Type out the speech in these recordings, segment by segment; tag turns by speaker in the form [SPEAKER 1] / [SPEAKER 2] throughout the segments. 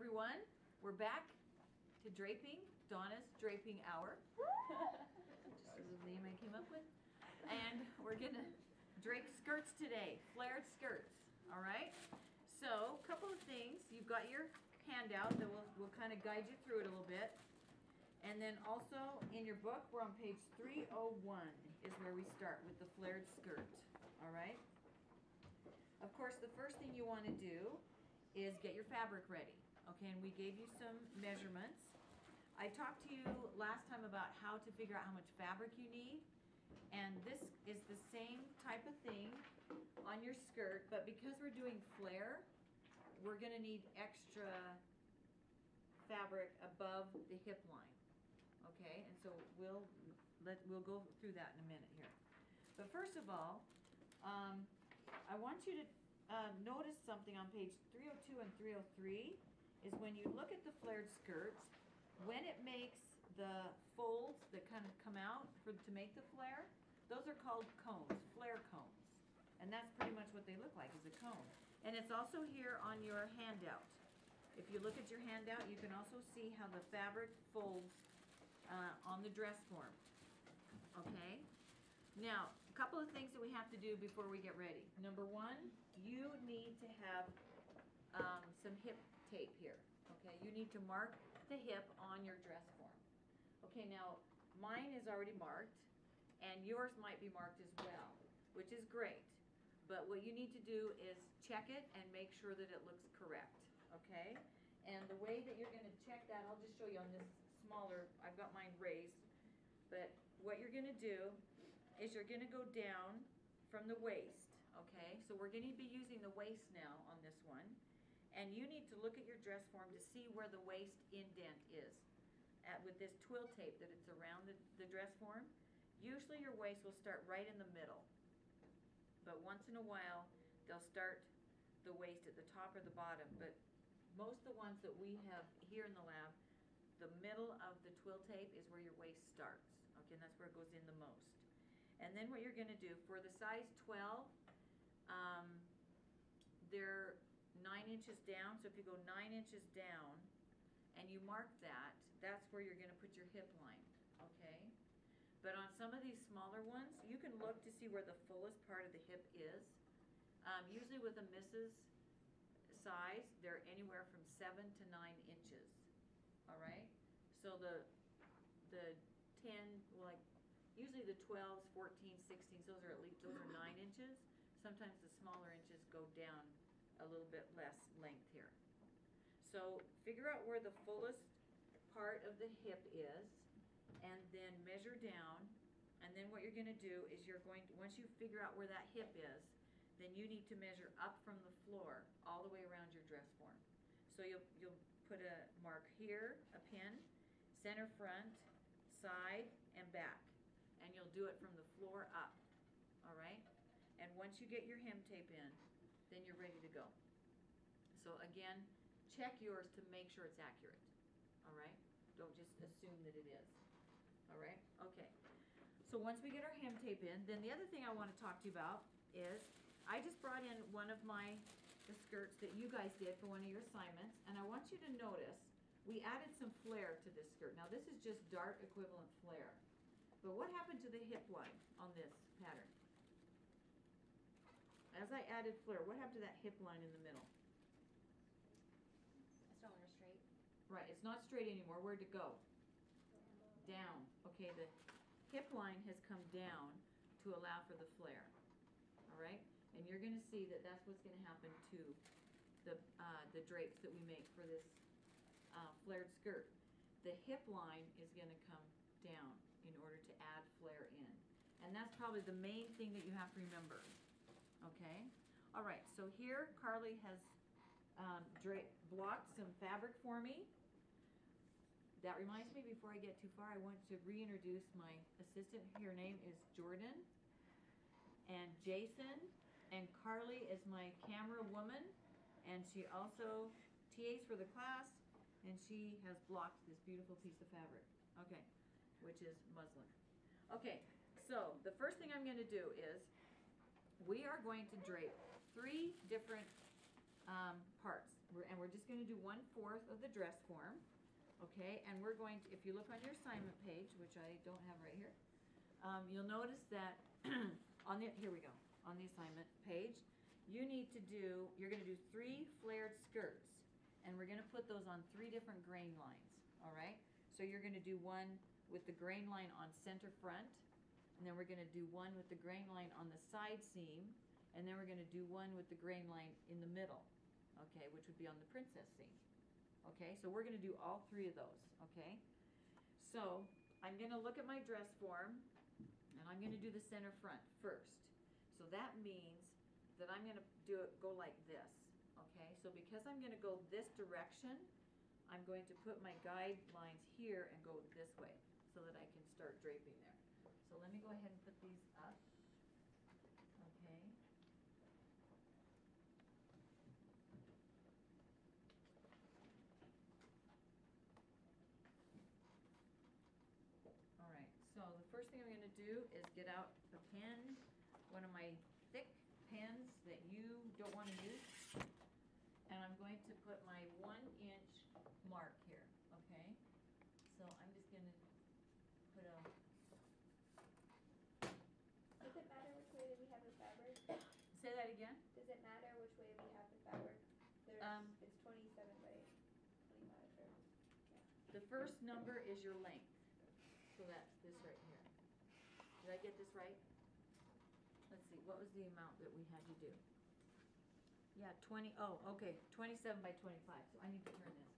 [SPEAKER 1] everyone. We're back to draping, Donna's draping hour. Just as a name I came up with. And we're gonna drape skirts today, flared skirts. All right. So a couple of things. You've got your handout that will kind of guide you through it a little bit. And then also in your book, we're on page 301 is where we start with the flared skirt. All right. Of course, the first thing you want to do is get your fabric ready. Okay, and we gave you some measurements. I talked to you last time about how to figure out how much fabric you need. And this is the same type of thing on your skirt, but because we're doing flare, we're going to need extra fabric above the hip line. Okay, and so we'll go through that in a minute here. But first of all, I want you to notice something on page 302 and 303 is when you look at the flared skirts, when it makes the folds that kind of come out to make the flare, those are called cones, flare cones. And that's pretty much what they look like, is a cone. And it's also here on your handout. If you look at your handout, you can also see how the fabric folds on the dress form. Okay? Now, a couple of things that we have to do before we get ready. Number one, you need to have some hip tape here. Okay, you need to mark the hip on your dress form. Okay, now mine is already marked, and yours might be marked as well, which is great. But what you need to do is check it and make sure that it looks correct. Okay, and the way that you're going to check that, I'll just show you on this smaller. I've got mine raised, but what you're going to do is you're going to go down from the waist. Okay, so we're going to be using the waist now on this one, and you need to look at your dress form to see where the waist indent is with this twill tape that it's around the dress form. Usually your waist will start right in the middle, but once in a while they'll start the waist at the top or the bottom. But most of the ones that we have here in the lab, the middle of the twill tape is where your waist starts. Okay, and that's where it goes in the most. And then what you're going to do for the size 12, they're 9 inches down. So if you go 9 inches down and you mark that, that's where you're going to put your hip line. Okay. But on some of these smaller ones, you can look to see where the fullest part of the hip is. Usually with a missus size, they're anywhere from 7 to 9 inches. All right. So the 10, like usually the 12s, 14s, 16s, those are 9 inches. Sometimes the smaller inches go down a little bit less length here. So figure out where the fullest part of the hip is, and then measure down. And then what you're going to do is once you figure out where that hip is, then you need to measure up from the floor all the way around your dress form. So you'll put a mark here, a pin, center front, side, and back. And you'll do it from the floor up. All right? And once you get your hem tape in, then you're ready to go. So again, check yours to make sure it's accurate. All right? Don't just assume that it is. All right? Okay. So once we get our hem tape in, then the other thing I want to talk to you about is I just brought in one of the skirts that you guys did for one of your assignments, and I want you to notice we added some flare to this skirt. Now this is just dart equivalent flare. But what happened to the hip line on this pattern? As I added flare, what happened to that hip line in the middle?
[SPEAKER 2] It's no longer straight.
[SPEAKER 1] Right, it's not straight anymore. Where'd it go? Down. Okay, the hip line has come down to allow for the flare. All right, and you're going to see that that's what's going to happen to the drapes that we make for this flared skirt. The hip line is going to come down in order to add flare in, and that's probably the main thing that you have to remember. Okay, all right, so here Carly has blocked some fabric for me. That reminds me, before I get too far, I want to reintroduce my assistant. Her name is Jordan, and Jason, and Carly is my camera woman, and she also TAs for the class, and she has blocked this beautiful piece of fabric, okay, which is muslin. Okay, so the first thing I'm going to do is we are going to drape 3 different parts. And we're just gonna do 1/4 of the dress form, okay? And we're going to, if you look on your assignment page, which I don't have right here, you'll notice that here we go, on the assignment page, you're gonna do 3 flared skirts, and we're gonna put those on 3 different grain lines, all right? So you're gonna do one with the grain line on center front, and then we're gonna do one with the grain line on the side seam, and then we're gonna do one with the grain line in the middle, okay, which would be on the princess seam. Okay, so we're gonna do all 3 of those, okay? So I'm gonna look at my dress form, and I'm gonna do the center front first. So that means that I'm gonna go like this, okay? So because I'm gonna go this direction, I'm going to put my guidelines here and go this way so that I can start draping there. So let me go ahead and put these up, okay? So the first thing I'm going to do is get out a pen, one of my thick pens that you don't want to use, and I'm going to put my 1-inch mark here, okay? So I'm just going to put a...
[SPEAKER 2] Does it matter which way that we have the fabric?
[SPEAKER 1] Say that again?
[SPEAKER 2] Does it matter which way we have the fabric? It's 27 by 25, or, yeah.
[SPEAKER 1] The first number is your length. So that's this right here. Did I get this right? Let's see, what was the amount that we had to do? Yeah, 20, oh, okay, 27 by 25, so I need to turn this.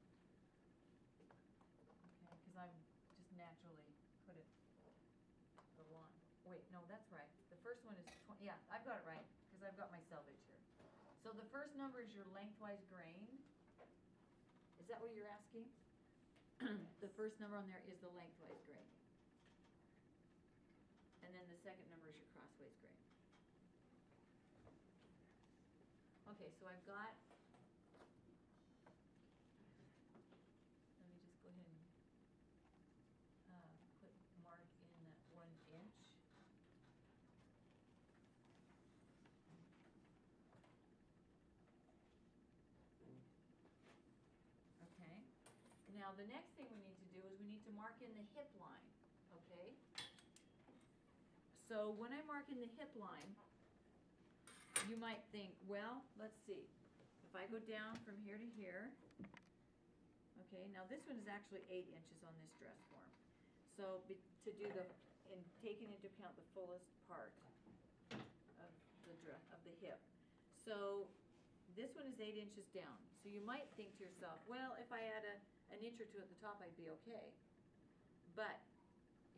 [SPEAKER 1] Okay, because I'm just naturally put it the line. Wait, no, that's right. The first one is 20, yeah, I've got it right, because I've got my selvage here. So the first number is your lengthwise grain. Is that what you're asking? The first number on there is the lengthwise grain. And then the second number is your crossways grain. Okay, so I've got, let me just go ahead and put mark in that 1 inch. Okay, now the next thing we need to do is we need to mark in the hip line, okay? So when I mark in the hip line, you might think, well, let's see. If I go down from here to here, okay, now this one is actually 8 inches on this dress form. So to do taking into account the fullest part of the dress, of the hip. So this one is 8 inches down. So you might think to yourself, well, if I add an inch or 2 at the top, I'd be okay. But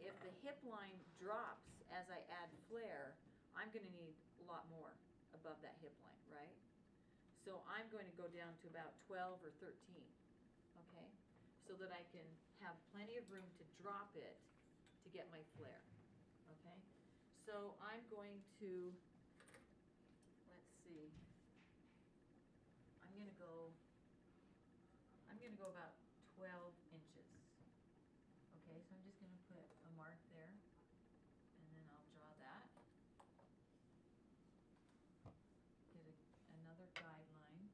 [SPEAKER 1] if the hip line drops as I add flare, I'm going to need a lot more above that hip line, right? So I'm going to go down to about 12 or 13, okay? So that I can have plenty of room to drop it to get my flare, okay? So I'm going to, let's see, I'm going to go about 12 inches. Okay, so I'm just going to put a mark there, and then I'll draw that. Get another guideline.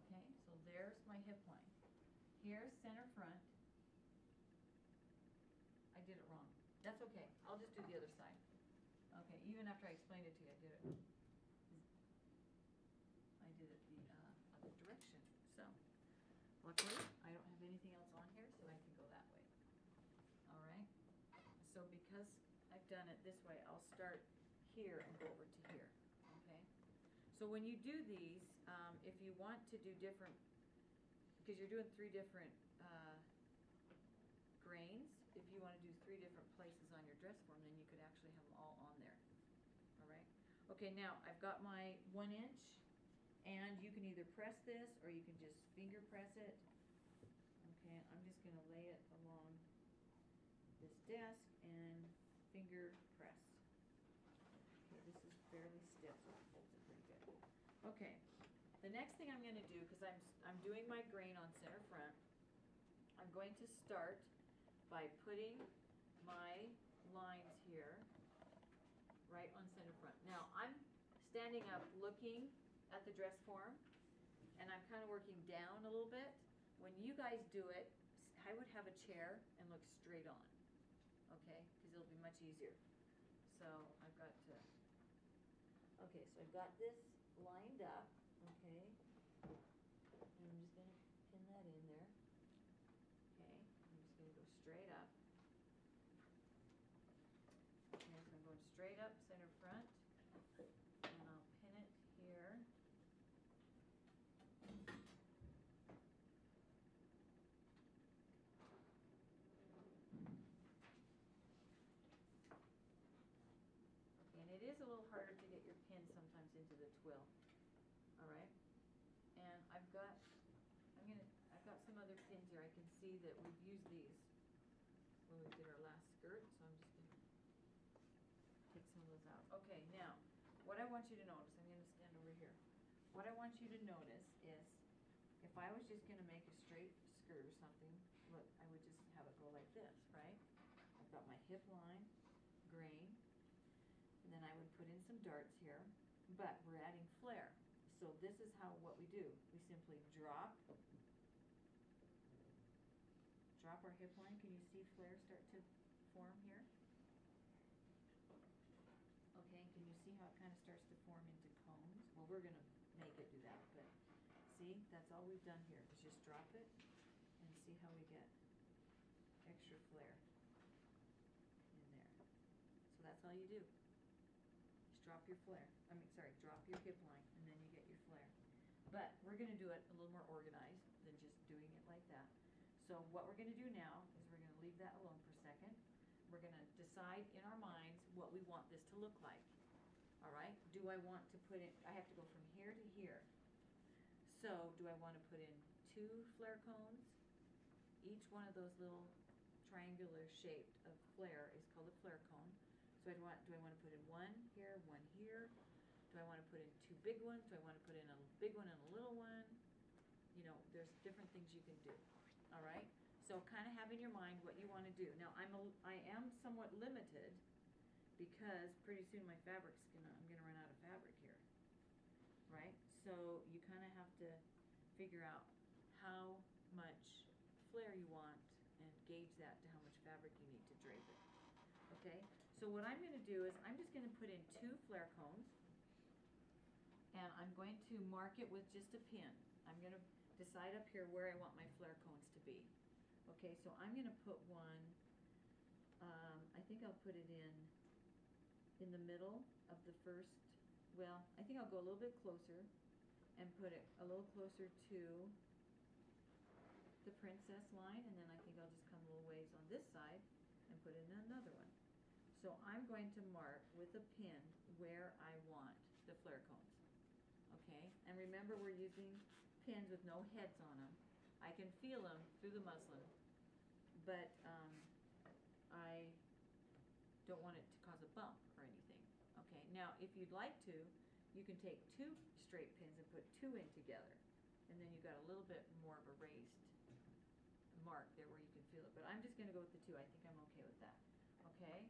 [SPEAKER 1] Okay, so there's my hip line. Here's center front. I did it wrong. That's okay. I'll just do the other side. Okay, even after I explained it to you, I did it the other direction. So, luckily, I don't have anything else on here, so I can go that way. All right? So because I've done it this way, I'll start here and go over to here. Okay? So when you do these, if you want to do different, because you're doing 3 different grains, if you want to do 3 different places on your dress form, then you could actually have them all on there. All right? Okay, now I've got my 1 inch, and you can either press this or you can just finger press it. Okay, I'm just going to lay it along this desk and finger press. Okay, this is fairly stiff, so it holds it pretty good. Okay, the next thing I'm going to do, because I'm doing my grain on center front, I'm going to start by putting my lines here right on center front. Now, I'm standing up looking at the dress form, and I'm kind of working down a little bit. When you guys do it, I would have a chair and look straight on, okay? Because it'll be much easier. So I've got to, okay, so I've got this lined up, okay? And I'm just gonna pin that in there. Okay, I'm just gonna go straight up. Okay, so I'm going straight up, center front, and I'll pin it here. Okay, and it is a little harder to get your pin sometimes into the twill. All right, and I've got some other pins here. I can see that we've used these when we did our last skirt, so I'm just gonna take some of those out. Okay, now, what I want you to notice, I'm gonna stand over here. What I want you to notice is, if I was just gonna make a straight skirt or something, look, I would just have it go like this, right? I've got my hip line, grain, and then I would put in some darts here, but we're adding flare. So this is what we do. We simply drop our hip line. Can you see flare start to form here? Okay, and can you see how it kind of starts to form into cones? Well, we're going to make it do that, but see, that's all we've done here is just drop it and see how we get extra flare in there. So that's all you do. Just drop your flare. Drop your hip line, and then you get your flare. But we're going to do it a little more organized than just doing it like that. So what we're going to do now is we're going to leave that alone for a second. We're going to decide in our minds what we want this to look like. All right? Do I want to put in, I have to go from here to here. So do I want to put in 2 flare cones? Each one of those little triangular shaped of flare is called a flare cone. So do I want to put in 1 here, 1 here? Do I want to put in 2 big ones? Do I want to put in a big one and a little one? You know, there's different things you can do. All right? So kind of have in your mind what you want to do. Now, I am somewhat limited because pretty soon my I'm gonna run out of fabric here. Right? So you kind of have to figure out how much flare you want and gauge that to how much fabric you need to drape it. Okay? So what I'm going to do is I'm just going to put in 2 flare cones, and I'm going to mark it with just a pin. I'm going to decide up here where I want my flare cones to be. Okay, so I'm going to put one, I think I'll put it in the middle of the first, well, I think I'll go a little bit closer and put it a little closer to the princess line, and then I think I'll just come a little ways on this side and put in another one. So I'm going to mark with a pin where I want the flare cones. Okay, and remember we're using pins with no heads on them. I can feel them through the muslin, but I don't want it to cause a bump or anything. Okay, now if you'd like to, you can take 2 straight pins and put 2 in together, and then you've got a little bit more of a raised mark there where you can feel it. But I'm just going to go with the 2. I think I'm okay with that. Okay,